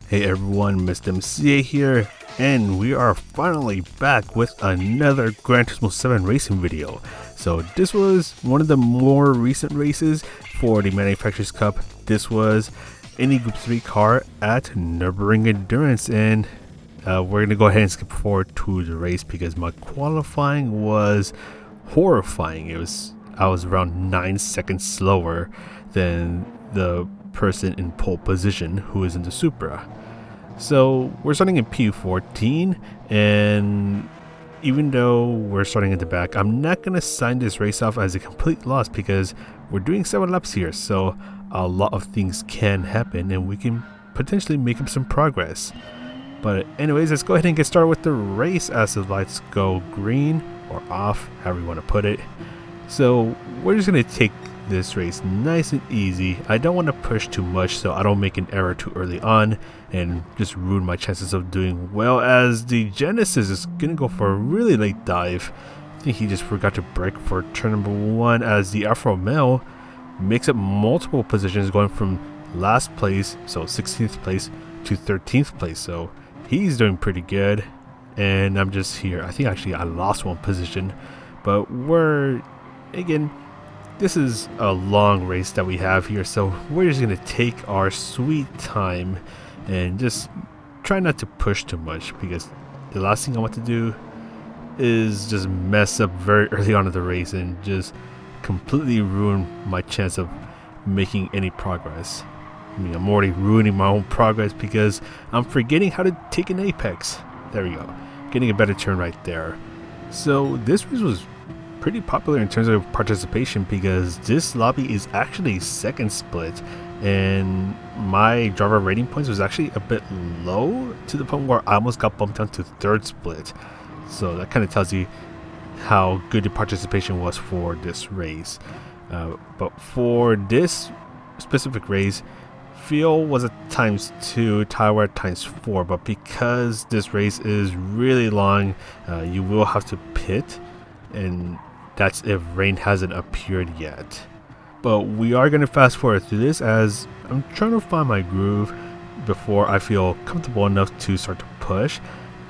Hey everyone, Mr. MCA here, and we are finally back with another Gran Turismo 7 racing video. So this was one of the more recent races for the Manufacturers Cup. This was any Group 3 car at Nürburgring Endurance, and we're going to go ahead and skip forward to the race because my qualifying was horrifying. I was around 9 seconds slower than the person in pole position who is in the Supra. So we're starting in P14, and even though we're starting at the back, I'm not going to sign this race off as a complete loss because we're doing 7 laps here, so a lot of things can happen and we can potentially make up some progress. But anyways, let's go ahead and get started with the race as the lights go green or off, however you want to put it. So we're just going to take this race nice and easy. I don't want to push too much so I don't make an error too early on and just ruin my chances of doing well, as the Genesis is going to go for a really late dive. I think he just forgot to brake for turn number 1 as the Alfa Romeo makes up multiple positions going from last place, so 16th place, to 13th place. So he's doing pretty good and I'm just here. I think actually I lost 1 position, but again, this is a long race that we have here, so we're just going to take our sweet time and just try not to push too much, because the last thing I want to do is just mess up very early on in the race and just completely ruin my chance of making any progress. I mean, I'm already ruining my own progress because I'm forgetting how to take an apex. There we go. Getting a better turn right there. So this race was pretty popular in terms of participation because this lobby is actually second split, and my driver rating points was actually a bit low to the point where I almost got bumped down to third split. So that kind of tells you how good the participation was for this race. But for this specific race, fuel was at ×2, tire at ×4, but because this race is really long, you will have to pit, and that's if rain hasn't appeared yet. But we are going to fast forward through this as I'm trying to find my groove before I feel comfortable enough to start to push.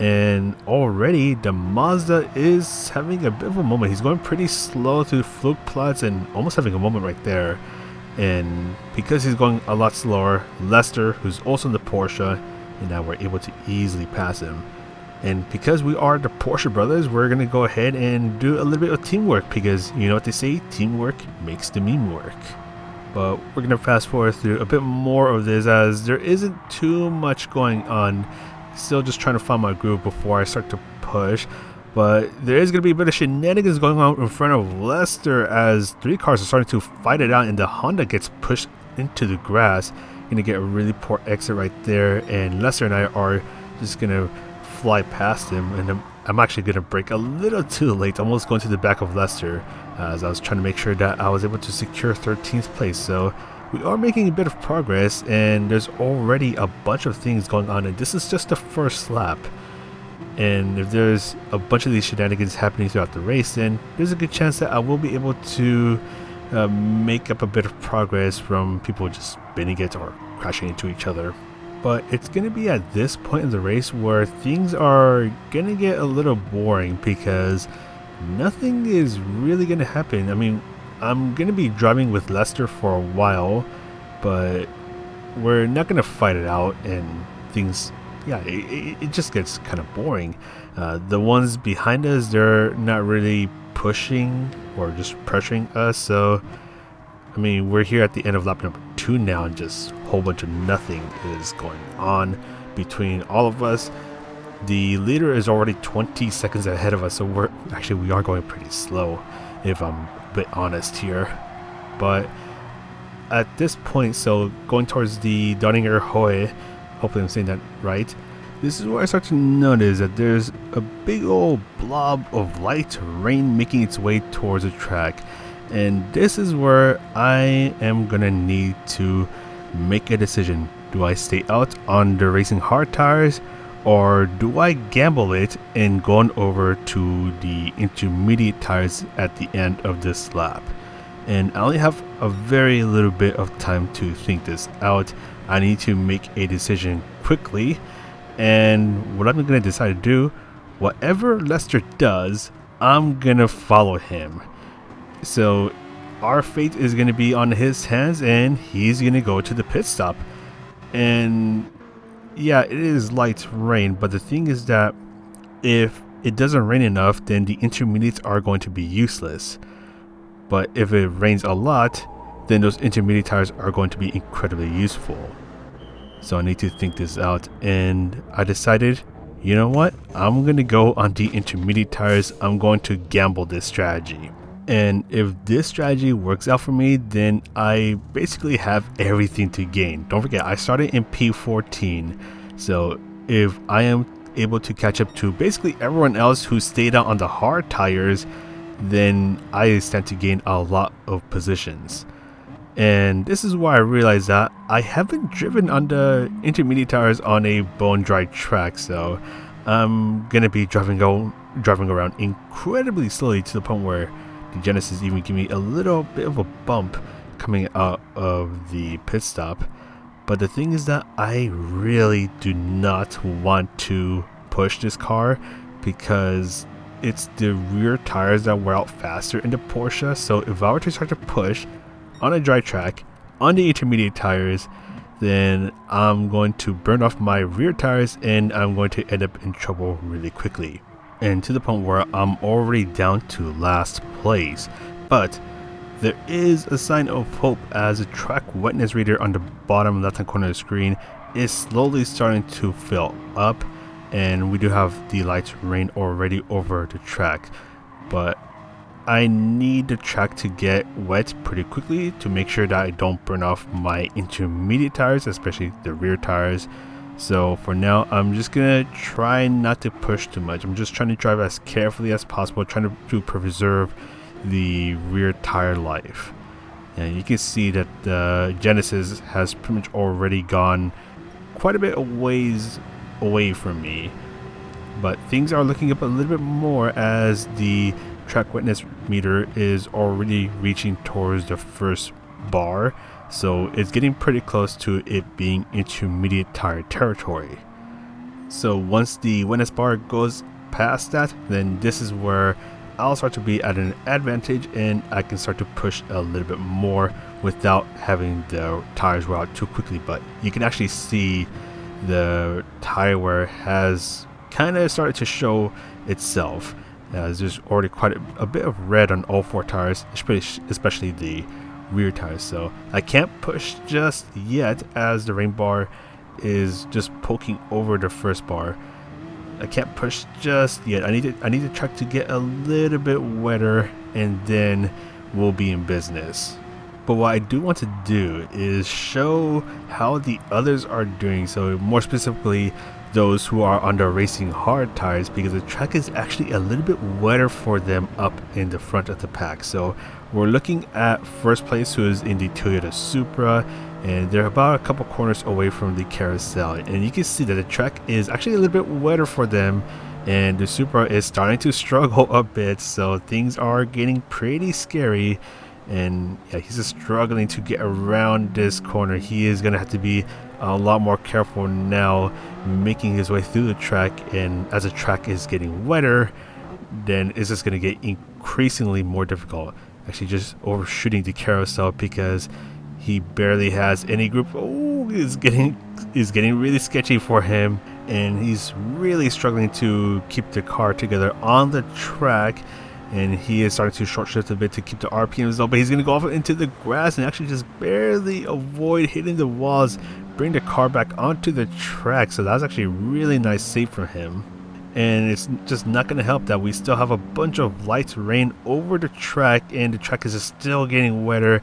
And already the Mazda is having a bit of a moment. He's going pretty slow through fluke plots and almost having a moment right there. And because he's going a lot slower, Lester, who's also in the Porsche, and now we're able to easily pass him. And because we are the Porsche brothers, we're going to go ahead and do a little bit of teamwork, because you know what they say, teamwork makes the meme work. But we're going to fast forward through a bit more of this as there isn't too much going on. Still just trying to find my groove before I start to push. But there is going to be a bit of shenanigans going on in front of Lester as 3 cars are starting to fight it out, and the Honda gets pushed into the grass. Going to get a really poor exit right there, and Lester and I are just going to fly past him, and I'm actually going to brake a little too late, almost going to the back of Lester as I was trying to make sure that I was able to secure 13th place. So we are making a bit of progress, and there's already a bunch of things going on, and this is just the first lap. And if there's a bunch of these shenanigans happening throughout the race, then there's a good chance that I will be able to make up a bit of progress from people just spinning it or crashing into each other. But it's going to be at this point in the race where things are going to get a little boring because nothing is really going to happen. I mean, I'm going to be driving with Lester for a while, but we're not going to fight it out, and things, yeah, it just gets kind of boring. The ones behind us, they're not really pushing or just pressuring us. So, I mean, we're here at the end of lap number 2 now, and just a whole bunch of nothing is going on between all of us. The leader is already 20 seconds ahead of us, so we are going pretty slow, if I'm a bit honest here. But at this point, so going towards the Donninger Hohe, hopefully I'm saying that right, this is where I start to notice that there's a big old blob of light rain making its way towards the track. And this is where I am gonna need to make a decision. Do I stay out on the racing hard tires, or do I gamble it and go on over to the intermediate tires at the end of this lap? And I only have a very little bit of time to think this out. I need to make a decision quickly. And what I'm going to decide to do, whatever Lester does, I'm going to follow him. So our fate is going to be on his hands, and he's going to go to the pit stop. And yeah, it is light rain, but the thing is that if it doesn't rain enough, then the intermediates are going to be useless. But if it rains a lot, then those intermediate tires are going to be incredibly useful. So I need to think this out, and I decided, you know what, I'm going to go on the intermediate tires. I'm going to gamble this strategy. And if this strategy works out for me, then I basically have everything to gain. Don't forget, I started in P14. So if I am able to catch up to basically everyone else who stayed out on the hard tires, then I stand to gain a lot of positions. And this is why I realized that I haven't driven on the intermediate tires on a bone dry track, so I'm gonna be driving around incredibly slowly, to the point where the Genesis even give me a little bit of a bump coming out of the pit stop. But the thing is that I really do not want to push this car, because it's the rear tires that wear out faster in the Porsche. So if I were to start to push on a dry track on the intermediate tires, then I'm going to burn off my rear tires, and I'm going to end up in trouble really quickly, and to the point where I'm already down to last place. But there is a sign of hope, as the track wetness reader on the bottom left hand corner of the screen is slowly starting to fill up, and we do have the light rain already over the track. But I need the track to get wet pretty quickly to make sure that I don't burn off my intermediate tires, especially the rear tires. So for now, I'm just gonna try not to push too much. I'm just trying to drive as carefully as possible, trying to preserve the rear tire life. And you can see that the Genesis has pretty much already gone quite a bit of ways away from me. But things are looking up a little bit more, as the track wetness meter is already reaching towards the first bar, so it's getting pretty close to it being intermediate tire territory. So once the wetness bar goes past that, then this is where I'll start to be at an advantage, and I can start to push a little bit more without having the tires wear out too quickly. But you can actually see the tire wear has kind of started to show itself, as there's already quite a bit of red on all four tires, especially the rear tires. So I can't push just yet, as the rain bar is just poking over the first bar. I can't push just yet. I need the track to get a little bit wetter, and then we'll be in business. But what I do want to do is show how the others are doing, so more specifically those who are on the racing hard tires, because the track is actually a little bit wetter for them up in the front of the pack. So we're looking at first place, who is in the Toyota Supra, and they're about a couple corners away from the carousel, and you can see that the track is actually a little bit wetter for them, and the Supra is starting to struggle a bit. So things are getting pretty scary. And yeah, he's just struggling to get around this corner. He is going to have to be a lot more careful now, making his way through the track. And as the track is getting wetter, then it's just going to get increasingly more difficult. Actually, just overshooting the carousel, because he barely has any grip. Oh, it's getting really sketchy for him, and he's really struggling to keep the car together on the track. And he is starting to short shift a bit to keep the RPMs low, but he's going to go off into the grass and actually just barely avoid hitting the walls, bring the car back onto the track. So that's actually a really nice save from him. And it's just not going to help that we still have a bunch of light rain over the track, and the track is just still getting wetter.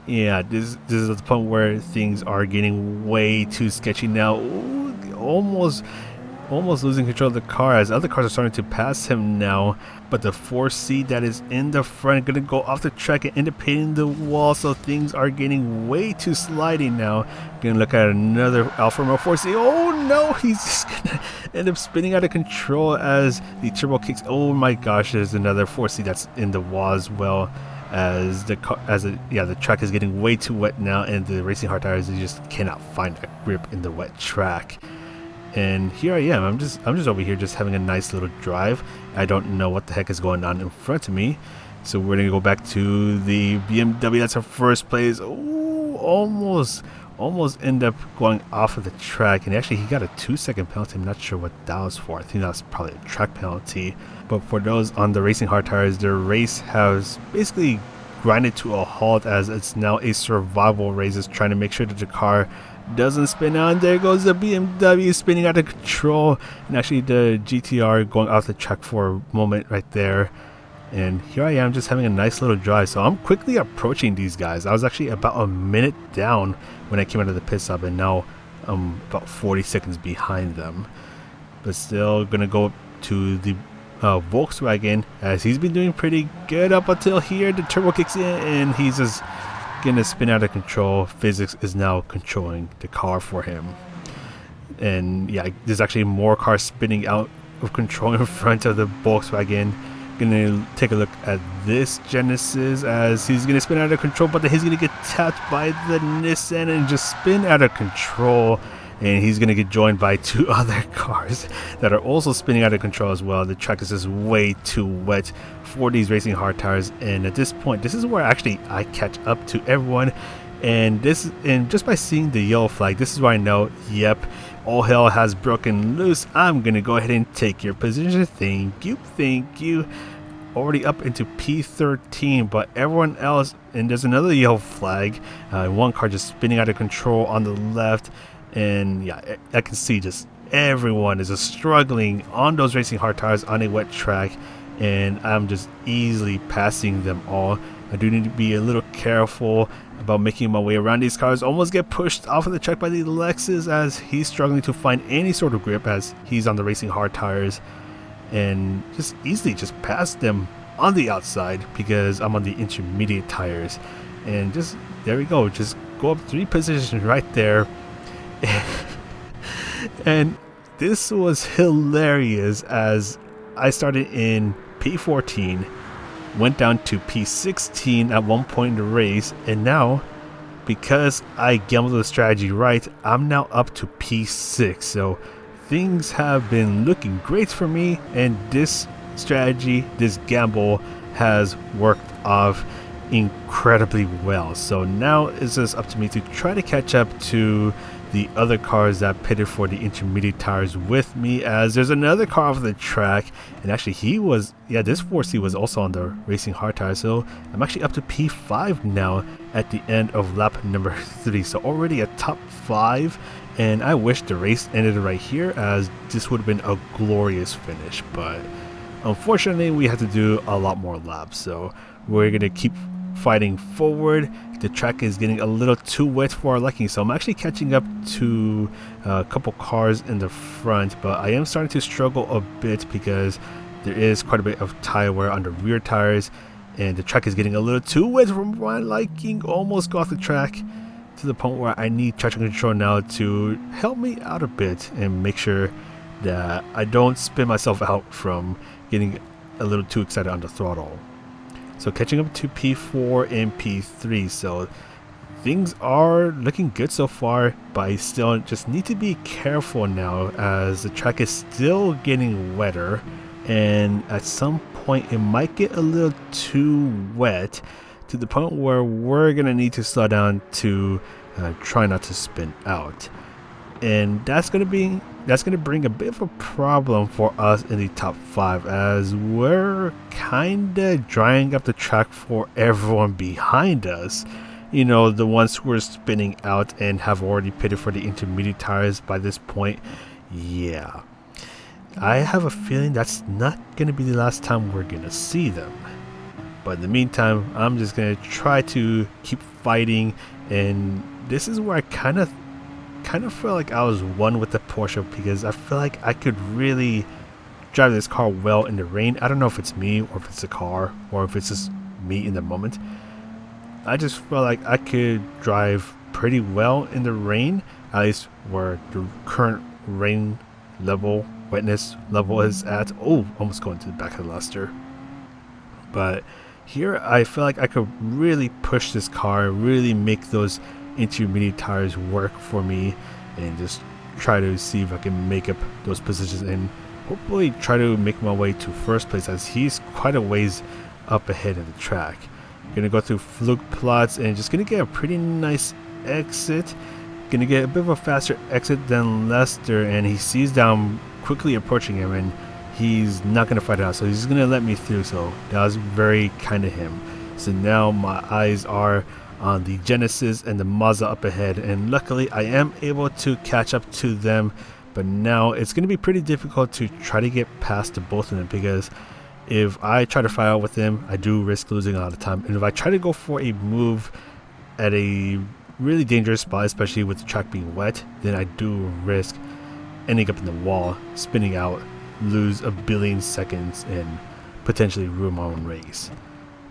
Yeah, this is the point where things are getting way too sketchy now. Ooh, almost losing control of the car, as other cars are starting to pass him now. But the 4C that is in the front going to go off the track and end up hitting the wall, so things are getting way too slidey now. Going to look at another Alfa Romeo 4C. Oh no, he's just going to end up spinning out of control as the turbo kicks. Oh my gosh, there's another 4C that's in the wall as well, as the track is getting way too wet now, and the racing hard tires, they just cannot find a grip in the wet track. And here I am. I'm just over here just having a nice little drive. I don't know what the heck is going on in front of me. So we're gonna go back to the BMW. That's our first place. Ooh, almost end up going off of the track. And actually he got a 2-second penalty. I'm not sure what that was for. I think that was probably a track penalty. But for those on the racing hard tires, the race has basically grinded to a halt, as it's now a survival race. It's trying to make sure that the car doesn't spin out. There goes the BMW spinning out of control, and actually the GTR going off the track for a moment right there. And here I am just having a nice little drive. So I'm quickly approaching these guys. I was actually about a minute down when I came out of the pit stop, and now I'm about 40 seconds behind them. But still gonna go up to the Volkswagen, as he's been doing pretty good up until here. The turbo kicks in and he's just gonna spin out of control. Physics is now controlling the car for him. And yeah, there's actually more cars spinning out of control in front of the Volkswagen. Gonna take a look at this Genesis, as he's gonna spin out of control, but then he's gonna get tapped by the Nissan and just spin out of control. And he's going to get joined by 2 other cars that are also spinning out of control as well. The track is just way too wet for these racing hard tires, and at this point, this is where actually I catch up to everyone. And just by seeing the yellow flag, this is where I know, yep, all hell has broken loose. I'm going to go ahead and take your position. Thank you. Already up into P13, but everyone else, and there's another yellow flag. One car just spinning out of control on the left. And yeah, I can see just everyone is just struggling on those racing hard tires on a wet track, and I'm just easily passing them all. I do need to be a little careful about making my way around these cars. Almost get pushed off of the track by the Lexus, as he's struggling to find any sort of grip as he's on the racing hard tires, and just easily just pass them on the outside because I'm on the intermediate tires. And just there we go, just go up 3 positions right there. And this was hilarious, as I started in P14, went down to P16 at one point in the race, and now because I gambled the strategy right, I'm now up to P6. So things have been looking great for me, and this strategy, this gamble, has worked off incredibly well. So now it's just up to me to try to catch up to the other cars that pitted for the intermediate tires with me, as there's another car off the track, and actually this 4C was also on the racing hard tires. So I'm actually up to P5 now at the end of lap number 3, so already a top 5. And I wish the race ended right here, as this would have been a glorious finish, but unfortunately we had to do a lot more laps. So we're gonna keep fighting forward. The track is getting a little too wet for our liking, so I'm actually catching up to a couple cars in the front, but I am starting to struggle a bit because there is quite a bit of tire wear on the rear tires, and the track is getting a little too wet for my liking. Almost got off the track to the point where I need traction control now to help me out a bit and make sure that I don't spin myself out from getting a little too excited on the throttle. So catching up to P4 and P3, so things are looking good so far, but I still just need to be careful now, as the track is still getting wetter, and at some point it might get a little too wet to the point where we're gonna need to slow down to try not to spin out. And that's gonna bring a bit of a problem for us in the top 5, as we're kinda drying up the track for everyone behind us. You know, the ones who are spinning out and have already pitted for the intermediate tires by this point. Yeah, I have a feeling that's not gonna be the last time we're gonna see them. But in the meantime, I'm just gonna try to keep fighting, and this is where I kind of feel like I was one with the Porsche, because I feel like I could really drive this car well in the rain. I don't know if it's me or if it's the car or if it's just me in the moment. I just feel like I could drive pretty well in the rain, at least where the current rain level, wetness level is at. Oh, almost going to the back of the luster. But here I feel like I could really push this car, really make those intermediate tires work for me, and just try to see if I can make up those positions and hopefully try to make my way to first place, as he's quite a ways up ahead of the track. Gonna go through fluke plots and just gonna get a pretty nice exit. Gonna get a bit of a faster exit than Lester, and he sees that I'm quickly approaching him and he's not gonna fight it out, so he's gonna let me through. So that was very kind of him. So now my eyes are on the Genesis and the Mazda up ahead, and luckily I am able to catch up to them. But now it's going to be pretty difficult to try to get past the both of them, because if I try to fight out with them, I do risk losing a lot of time. And if I try to go for a move at a really dangerous spot, especially with the track being wet, then I do risk ending up in the wall, spinning out, lose a billion seconds, and potentially ruin my own race.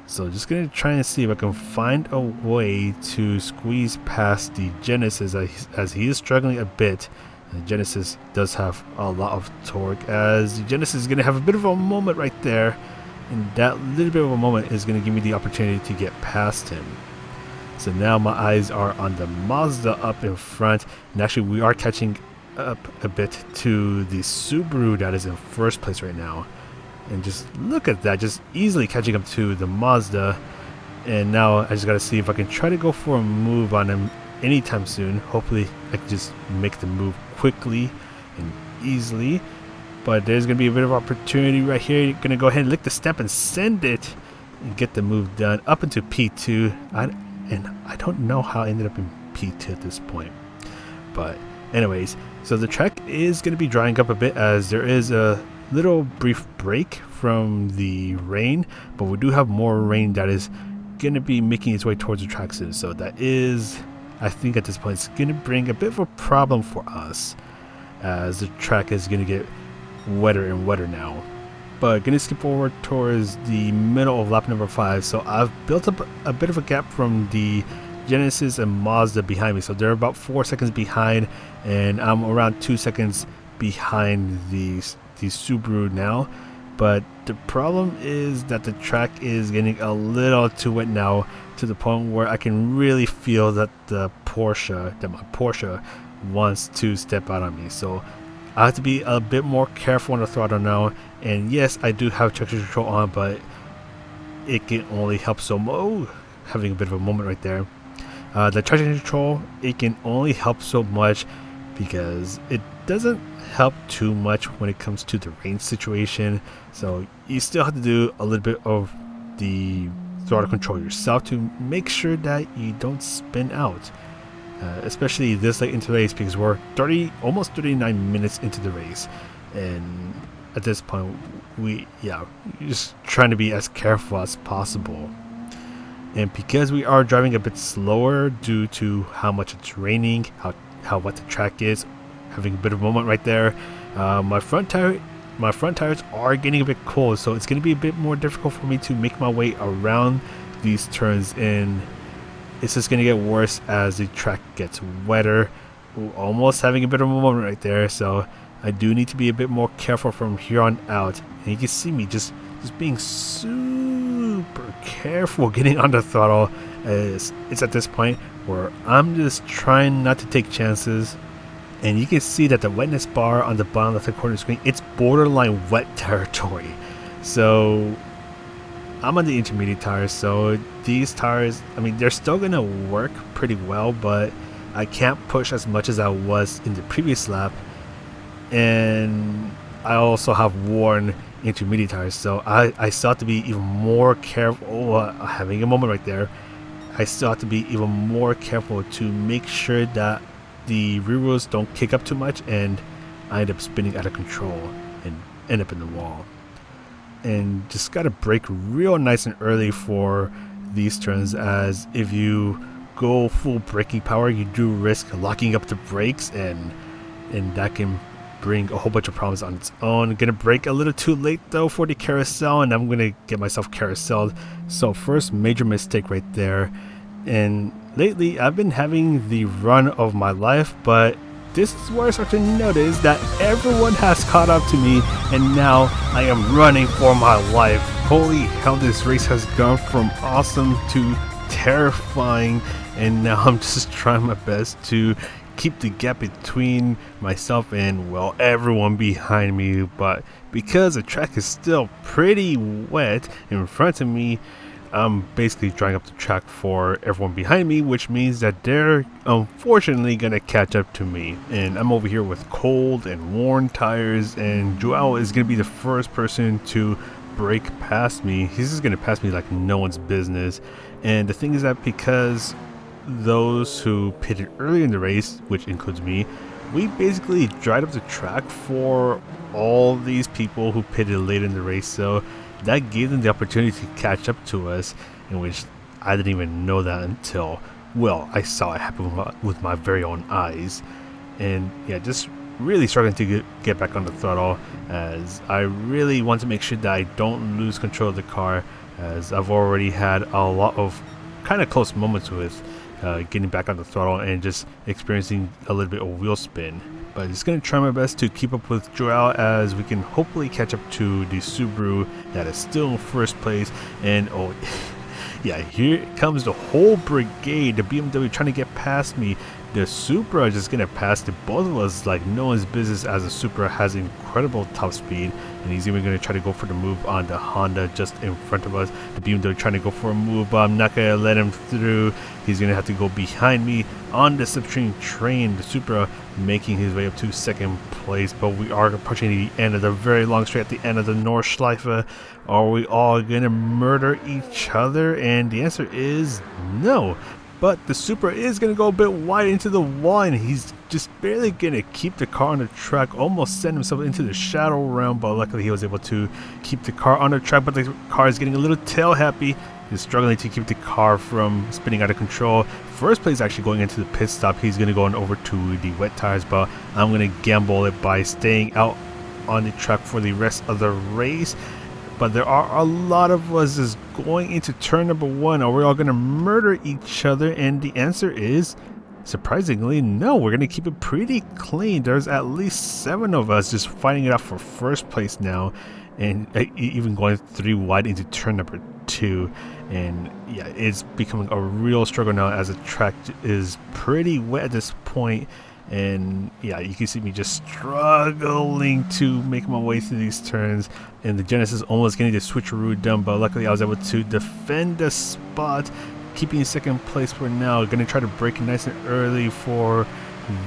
So just going to try and see if I can find a way to squeeze past the Genesis, as he is struggling a bit. The Genesis does have a lot of torque, as the Genesis is going to have a bit of a moment right there, and that little bit of a moment is going to give me the opportunity to get past him. So now my eyes are on the Mazda up in front, and actually we are catching up a bit to the Subaru that is in first place right now. And just look at that, just easily catching up to the Mazda. And now I just got to see if I can try to go for a move on him anytime soon. Hopefully I can just make the move quickly and easily, but there's gonna be a bit of opportunity right here. You're gonna go ahead and lick the stamp and send it and get the move done up into P2. And I don't know how I ended up in P2 at this point, but anyways, so the track is gonna be drying up a bit, as there is a little brief break from the rain, but we do have more rain that is gonna be making its way towards the track soon. So that is, I think at this point, it's going to bring a bit of a problem for us, as the track is going to get wetter and wetter now. But going to skip forward towards the middle of lap number 5. So I've built up a bit of a gap from the Genesis and Mazda behind me. So they're about 4 seconds behind, and I'm around 2 seconds behind the Subaru now. But the problem is that the track is getting a little too wet now, to the point where I can really feel that my Porsche wants to step out on me. So I have to be a bit more careful on the throttle now. And yes, I do have traction control on, but it can only help so much. Having a bit of a moment right there. The traction control, it can only help so much, because it doesn't help too much when it comes to the range situation. So you still have to do a little bit of the throttle control yourself to make sure that you don't spin out, especially this late into the race, because we're almost 39 minutes into the race, and at this point we're just trying to be as careful as possible. And because we are driving a bit slower due to how much it's raining, how wet the track is, having a bit of a moment right there, my front tires are getting a bit cold, so it's going to be a bit more difficult for me to make my way around these turns, and it's just going to get worse as the track gets wetter. Ooh, almost having a bit of a moment right there, so I do need to be a bit more careful from here on out. And you can see me just being super careful getting on the throttle. It's at this point where I'm just trying not to take chances. And you can see that the wetness bar on the bottom left corner of the screen, it's borderline wet territory. So I'm on the intermediate tires, so these tires, I mean, they're still going to work pretty well, but I can't push as much as I was in the previous lap. And I also have worn intermediate tires, so I still have to be even more careful. Having a moment right there, I still have to be even more careful to make sure that the rear wheels don't kick up too much and I end up spinning out of control and end up in the wall. And just gotta brake real nice and early for these turns, as if you go full braking power, you do risk locking up the brakes, and that can bring a whole bunch of problems on its own. Gonna brake a little too late though for the carousel, and I'm gonna get myself carouseled. So first major mistake right there. And lately I've been having the run of my life, but this is where I start to notice that everyone has caught up to me, and now I am running for my life. Holy hell, this race has gone from awesome to terrifying, and now I'm just trying my best to keep the gap between myself and, well, everyone behind me. But because the track is still pretty wet in front of me, I'm basically drying up the track for everyone behind me, which means that they're unfortunately gonna catch up to me. And I'm over here with cold and worn tires, and Joao is gonna be the first person to break past me. He's just gonna pass me like no one's business. And the thing is that because those who pitted early in the race, which includes me, we basically dried up the track for all these people who pitted late in the race, so that gave them the opportunity to catch up to us, in which I didn't even know that until, well, I saw it happen with my very own eyes. And yeah, just really struggling to get back on the throttle, as I really want to make sure that I don't lose control of the car, as I've already had a lot of kind of close moments with getting back on the throttle and just experiencing a little bit of wheel spin. But just going to try my best to keep up with Joao, as we can hopefully catch up to the Subaru that is still in first place. And oh yeah, here comes the whole brigade, the BMW trying to get past me. The Supra is just going to pass the both of us like no one's business, as the Supra has incredible top speed, and he's even going to try to go for the move on the Honda just in front of us. The BMW trying to go for a move, but I'm not going to let him through. He's going to have to go behind me on the slipstream train. The Supra making his way up to second place, but we are approaching the end of the very long straight, at the end of the Nordschleife. Are we all going to murder each other? And the answer is no. But the Supra is going to go a bit wide into the wall, and he's just barely going to keep the car on the track, almost send himself into the shadow realm, but luckily he was able to keep the car on the track. But the car is getting a little tail happy. He's struggling to keep the car from spinning out of control. First place actually going into the pit stop. He's going to go on over to the wet tires, but I'm going to gamble it by staying out on the track for the rest of the race. But there are a lot of us just going into turn number one. Are we all going to murder each other? And the answer is, surprisingly, no. We're going to keep it pretty clean. There's at least 7 of us just fighting it out for first place now, and even going 3 wide into turn number 2. And yeah, it's becoming a real struggle now, as the track is pretty wet at this point. And yeah, you can see me just struggling to make my way through these turns, and the Genesis almost getting the switcheroo done, but luckily I was able to defend the spot, keeping second place for now. Gonna try to break nice and early for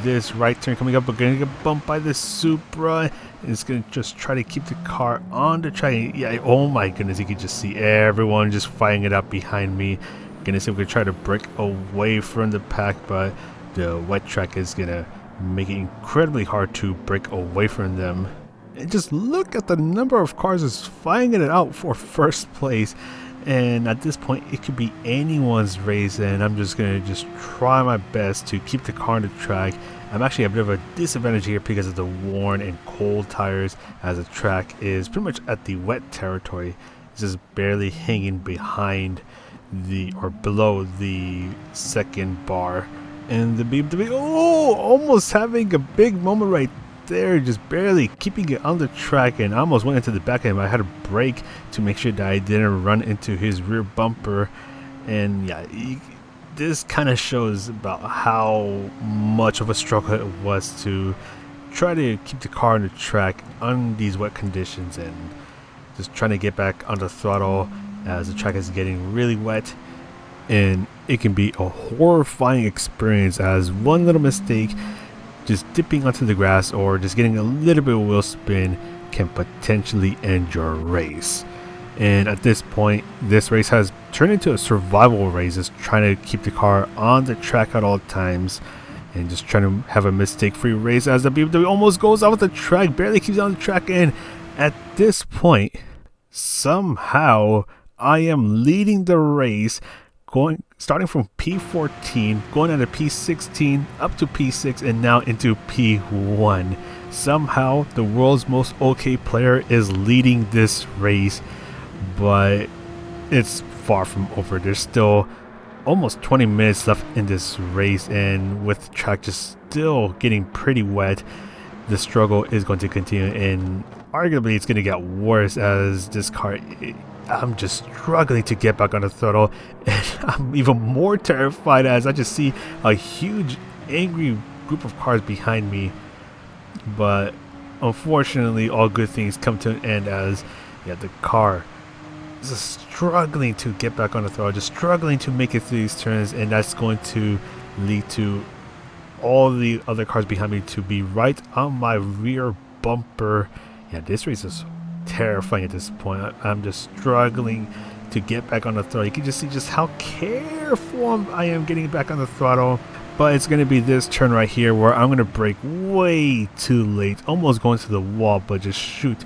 this right turn coming up, but gonna get bumped by the Supra. And it's gonna just try to keep the car on the track. Yeah, oh my goodness, you can just see everyone just fighting it out behind me. Gonna see if we can try to break away from the pack, but the wet track is gonna make it incredibly hard to break away from them. And just look at the number of cars just fighting it out for first place. And at this point, it could be anyone's race, and I'm just gonna try my best to keep the car on the track. I'm actually a bit of a disadvantage here because of the worn and cold tires, as the track is pretty much at the wet territory. It's just barely hanging behind or below the second bar. And the BMW, almost having a big moment right there, just barely keeping it on the track, and I almost went into the back of him. I had to brake to make sure that I didn't run into his rear bumper. And yeah, this kind of shows about how much of a struggle it was to try to keep the car on the track on these wet conditions, and just trying to get back on the throttle as the track is getting really wet. And it can be a horrifying experience, as one little mistake, just dipping onto the grass or just getting a little bit of wheel spin, can potentially end your race. And at this point, this race has turned into a survival race, just trying to keep the car on the track at all times, and just trying to have a mistake-free race, as the BMW almost goes off the track, barely keeps on the track. And at this point, somehow I am leading the race, starting from P14, going into P16, up to P6, and now into P1. Somehow the world's most okay player is leading this race, but it's far from over. There's still almost 20 minutes left in this race, and with the track just still getting pretty wet, the struggle is going to continue, and arguably it's going to get worse, as this car, I'm just struggling to get back on the throttle, and I'm even more terrified as I just see a huge angry group of cars behind me, but unfortunately all good things come to an end as the car is just struggling to get back on the throttle, just struggling to make it through these turns, and that's going to lead to all the other cars behind me to be right on my rear bumper. This race is terrifying at this point. I'm just struggling to get back on the throttle. You can just see just how careful I am getting back on the throttle. But it's going to be this turn right here where I'm going to brake way too late, almost going to the wall, but just shoot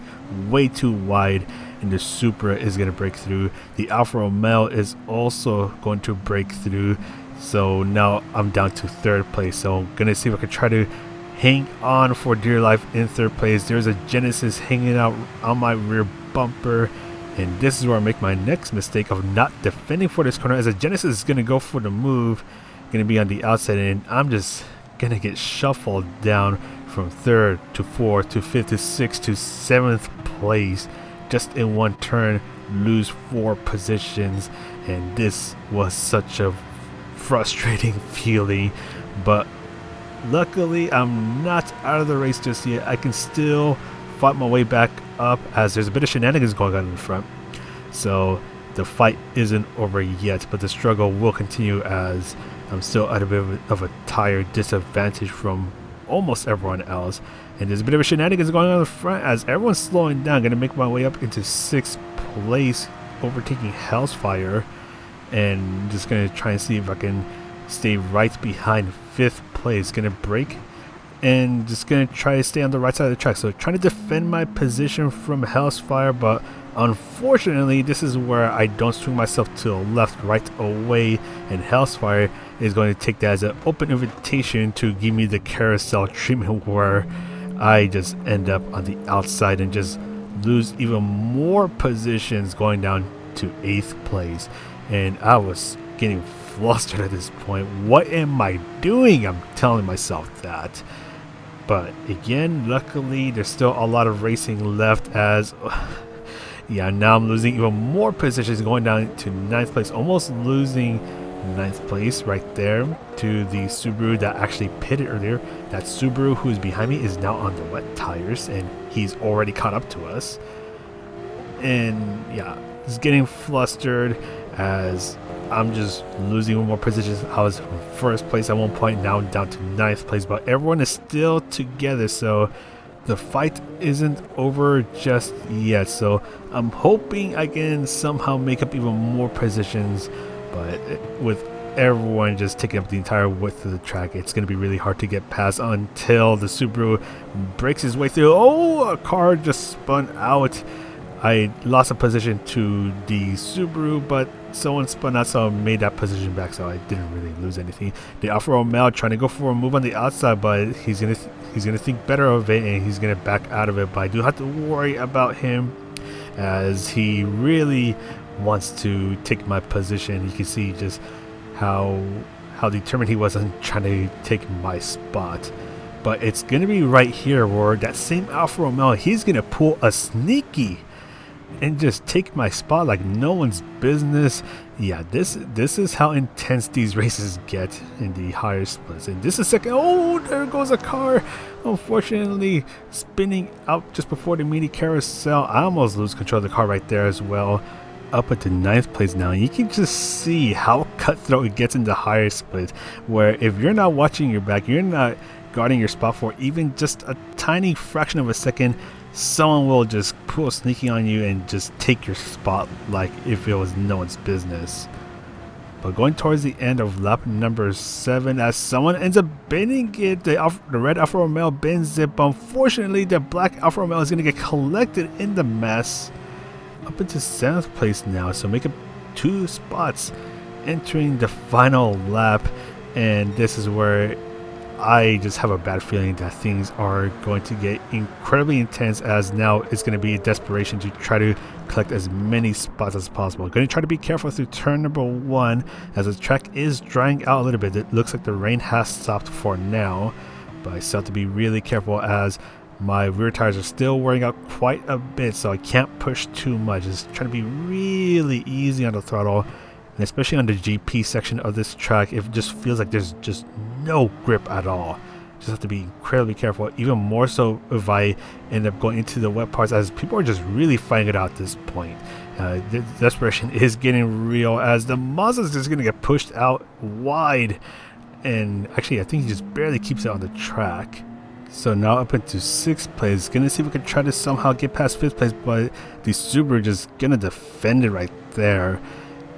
way too wide, and the Supra is going to break through. The Alfa Romeo is also going to break through. So now I'm down to third place. So I'm going to see if I can try to hang on for dear life in third place. There's a Genesis hanging out on my rear bumper. And this is where I make my next mistake of not defending for this corner, as a Genesis is going to go for the move. Going to be on the outside, and I'm just going to get shuffled down from third to fourth to fifth to sixth to seventh place just in one turn, lose 4 positions, and this was such a frustrating feeling. But luckily I'm not out of the race just yet. I can still fight my way back up as there's a bit of shenanigans going on in the front, so the fight isn't over yet, but the struggle will continue as I'm still at a bit of a tire disadvantage from almost everyone else. And there's a bit of a shenanigans going on in the front as everyone's slowing down. Going to make my way up into 6th place, overtaking Hellfire. And just going to try and see if I can stay right behind 5th place. Going to brake and just going to try to stay on the right side of the track. So trying to defend my position from Hellfire, but unfortunately this is where I don't swing myself to the left right away, and Hellfire is going to take that as an open invitation to give me the carousel treatment, where I just end up on the outside and just lose even more positions, going down to 8th place. And I was getting flustered at this point. What am I doing? I'm telling myself that. But again, luckily there's still a lot of racing left, as now I'm losing even more positions, going down to 9th place, almost losing 9th place right there to the Subaru that actually pitted earlier. That Subaru who's behind me is now on the wet tires, and he's already caught up to us. And just getting flustered as I'm just losing more positions. I was first place at one point, now down to 9th place, but everyone is still together, so the fight isn't over just yet. So I'm hoping I can somehow make up even more positions, but with everyone just taking up the entire width of the track, it's going to be really hard to get past until the Subaru breaks his way through. Oh, a car just spun out. I lost a position to the Subaru, but someone spun out, so I made that position back, so I didn't really lose anything. The Alfa Romeo trying to go for a move on the outside, but he's gonna think better of it, and he's gonna back out of it. But I do have to worry about him, as he really wants to take my position. You can see just how determined he was on trying to take my spot. But it's gonna be right here where that same Alfa Romeo, he's gonna pull a sneaky and just take my spot like no one's business. This is how intense these races get in the higher splits. And this is second. Oh, there goes a car, unfortunately spinning out just before the mini carousel. I almost lose control of the car right there as well. Up at the 9th place now, and you can just see how cutthroat it gets in the higher splits, where if you're not watching your back, you're not guarding your spot for even just a tiny fraction of a second, someone will just pull sneaky on you and just take your spot like if it was no one's business. But going towards the end of lap number 7, as someone ends up bending it, the red Alfa Romeo bends it, but unfortunately the black Alfa Romeo is going to get collected in the mess. Up into 7th place now, so make up 2 spots entering the final lap. And this is where I just have a bad feeling that things are going to get incredibly intense, as now it's going to be a desperation to try to collect as many spots as possible. I'm going to try to be careful through turn number 1, as the track is drying out a little bit. It looks like the rain has stopped for now, but I still have to be really careful as my rear tires are still wearing out quite a bit, so I can't push too much. Just trying to be really easy on the throttle, and especially on the GP section of this track, it just feels like there's just no grip at all. Just have to be incredibly careful, even more so if I end up going into the wet parts, as people are just really fighting it out at this point. The desperation is getting real as the Mazda is just going to get pushed out wide, and actually I think he just barely keeps it on the track. So now up into 6th place, gonna see if we can try to somehow get past 5th place, but the Subaru just gonna defend it right there,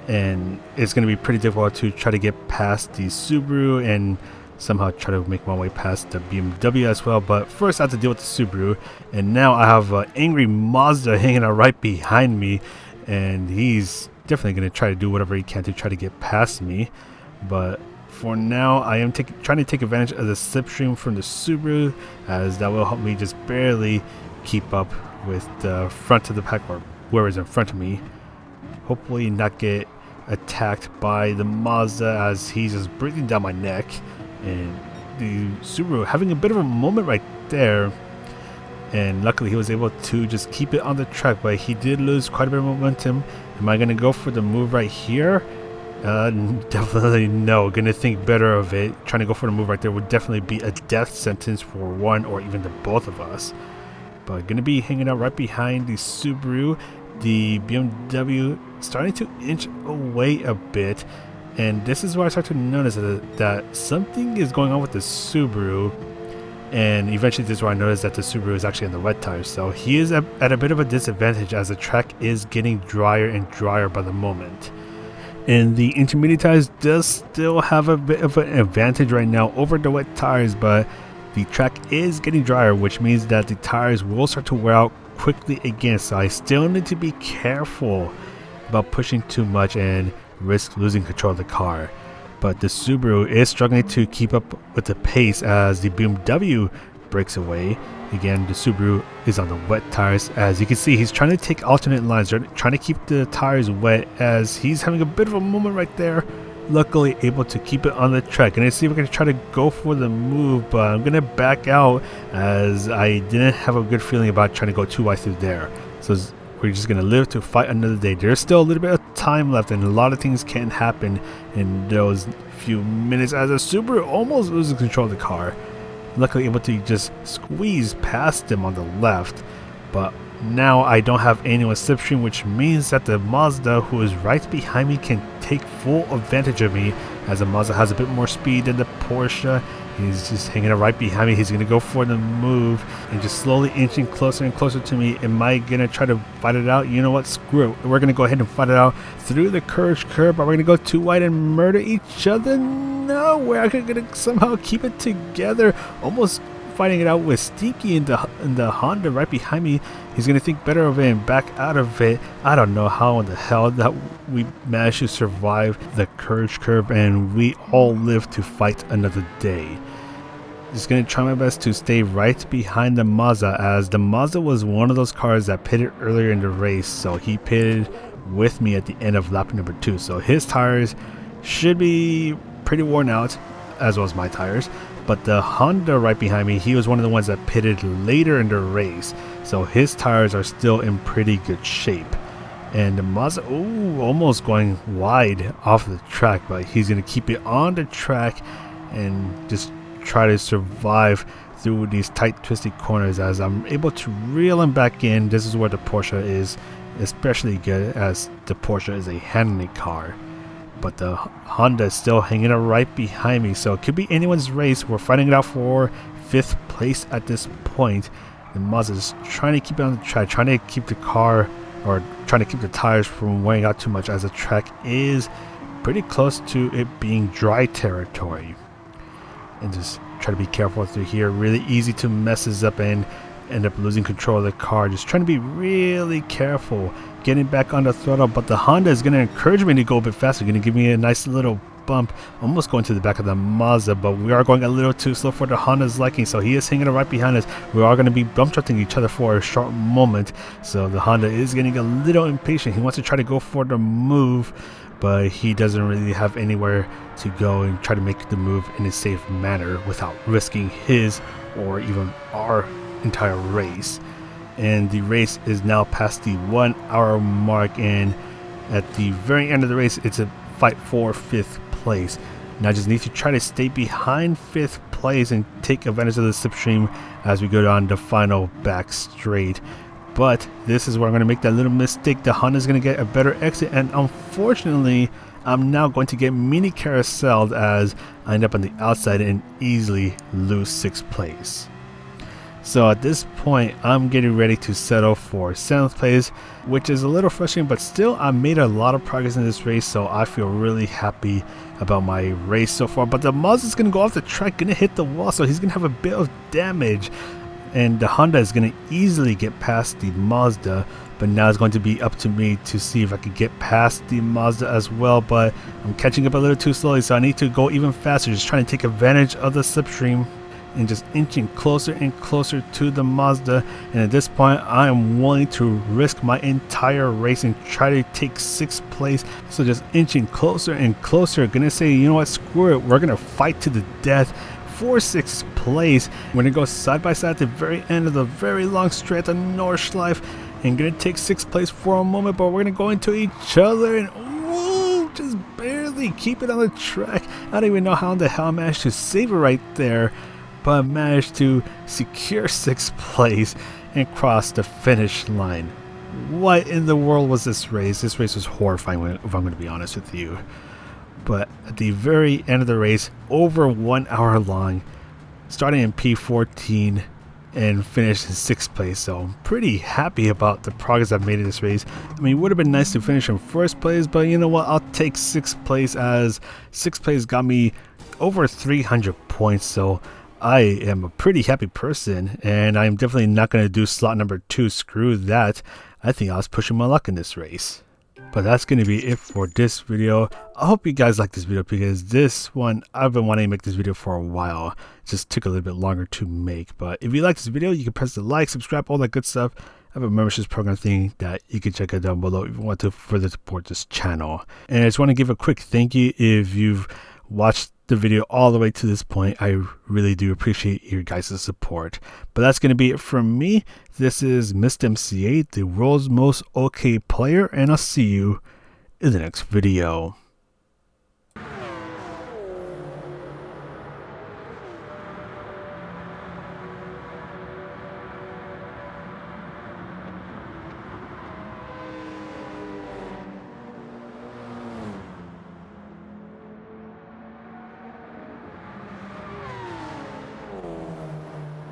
and it's gonna be pretty difficult to try to get past the Subaru and somehow try to make my way past the BMW as well. But first I have to deal with the Subaru, and now I have an angry Mazda hanging out right behind me, and he's definitely gonna try to do whatever he can to try to get past me. But for now, I am trying to take advantage of the slipstream from the Subaru, as that will help me just barely keep up with the front of the pack, or whoever's in front of me. Hopefully not get attacked by the Mazda, as he's just breathing down my neck. And the Subaru having a bit of a moment right there, and luckily he was able to just keep it on the track, but he did lose quite a bit of momentum. Am I going to go for the move right here? Definitely no. Gonna think better of it. Trying to go for the move right there would definitely be a death sentence for one or even the both of us. But gonna be hanging out right behind the Subaru. The BMW starting to inch away a bit, and this is where I start to notice that something is going on with the Subaru. And eventually this is where I noticed that the Subaru is actually on the wet tires, so he is at a bit of a disadvantage, as the track is getting drier and drier by the moment. And the intermediate tires does still have a bit of an advantage right now over the wet tires, but the track is getting drier, which means that the tires will start to wear out quickly again. So I still need to be careful about pushing too much and risk losing control of the car. But the Subaru is struggling to keep up with the pace as the BMW breaks away. Again, the Subaru is on the wet tires. As you can see, he's trying to take alternate lines, trying to keep the tires wet, as he's having a bit of a moment right there. Luckily able to keep it on the track. And I see if we're going to try to go for the move, but I'm going to back out, as I didn't have a good feeling about trying to go too wide through there. So we're just going to live to fight another day. There's still a little bit of time left, and a lot of things can happen in those few minutes, as a Subaru almost loses control of the car. Luckily able to just squeeze past him on the left, but now I don't have anyone slipstream, which means that the Mazda, who is right behind me, can take full advantage of me, as the Mazda has a bit more speed than the Porsche. He's just hanging out right behind me. He's going to go for the move and just slowly inching closer and closer to me. Am I going to try to fight it out? You know what? Screw it. We're going to go ahead and fight it out through the curve. Are we going to go too wide and murder each other? No, we're going to somehow keep it together. Almost fighting it out with Stinky in the Honda right behind me. He's going to think better of it and back out of it. I don't know how in the hell that we managed to survive the curve, and we all live to fight another day. Just going to try my best to stay right behind the Mazda, as the Mazda was one of those cars that pitted earlier in the race, so he pitted with me at the end of lap number 2. So his tires should be pretty worn out, as well as my tires. But the Honda right behind me, he was one of the ones that pitted later in the race, so his tires are still in pretty good shape. And the Mazda, almost going wide off the track, but he's going to keep it on the track and just try to survive through these tight twisted corners, as I'm able to reel him back in. This is where the Porsche is especially good, as the Porsche is a handling car, but the Honda is still hanging out right behind me, so it could be anyone's race. We're fighting it out for 5th place at this point. The Mazda is trying to keep it on the track, trying to keep the car, or trying to keep the tires from wearing out too much, as the track is pretty close to it being dry territory. And just try to be careful through here. Really easy to mess this up and end up losing control of the car. Just trying to be really careful, getting back on the throttle, but the Honda is going to encourage me to go a bit faster, going to give me a nice little bump, almost going to the back of the Mazda, but we are going a little too slow for the Honda's liking, so he is hanging right behind us. We are going to be bump trusting each other for a short moment, so the Honda is getting a little impatient. He wants to try to go for the move, but he doesn't really have anywhere to go and try to make the move in a safe manner without risking his or even our entire race. And the race is now past the 1 hour mark, and at the very end of the race, it's a fight for 5th place. and I just need to try to stay behind 5th place and take advantage of the slipstream as we go down the final back straight. But this is where I'm going to make that little mistake. The Honda's going to get a better exit, and unfortunately I'm now going to get mini carouseled as I end up on the outside and easily lose 6th place. So at this point, I'm getting ready to settle for 7th place, which is a little frustrating, but still I made a lot of progress in this race, so I feel really happy about my race so far. But the Mazda's going to go off the track, going to hit the wall, so he's going to have a bit of damage, and the Honda is going to easily get past the Mazda. But now it's going to be up to me to see if I can get past the Mazda as well, but I'm catching up a little too slowly, so I need to go even faster, just trying to take advantage of the slipstream and just inching closer and closer to the Mazda. And at this point, I am willing to risk my entire race and try to take 6th place. So just inching closer and closer. Gonna say, you know what, screw it, we're gonna fight to the death for 6th place. We're gonna go side by side at the very end of the very long straight to Nordschleife, and gonna take 6th place for a moment, but we're gonna go into each other and whoa, just barely keep it on the track. I don't even know how the hell I managed to save it right there, but I managed to secure 6th place and cross the finish line. What in the world was this race? This race was horrifying, if I'm going to be honest with you. But at the very end of the race, over 1 hour long, starting in P14 and finished in 6th place, so I'm pretty happy about the progress I've made in this race. I mean, it would have been nice to finish in 1st place, but you know what, I'll take 6th place, as 6th place got me over 300 points, so I am a pretty happy person, and I'm definitely not going to do slot number 2. Screw that. I think I was pushing my luck in this race. But that's going to be it for this video. I hope you guys like this video, because this one, I've been wanting to make this video for a while. It just took a little bit longer to make. But if you like this video, you can press the like, subscribe, all that good stuff. I have a memberships program thing that you can check out down below if you want to further support this channel. And I just want to give a quick thank you if you've watched the video all the way to this point. I really do appreciate your guys' support. But that's going to be it from me. This is Mr. MC8, the world's most okay player, and I'll see you in the next video.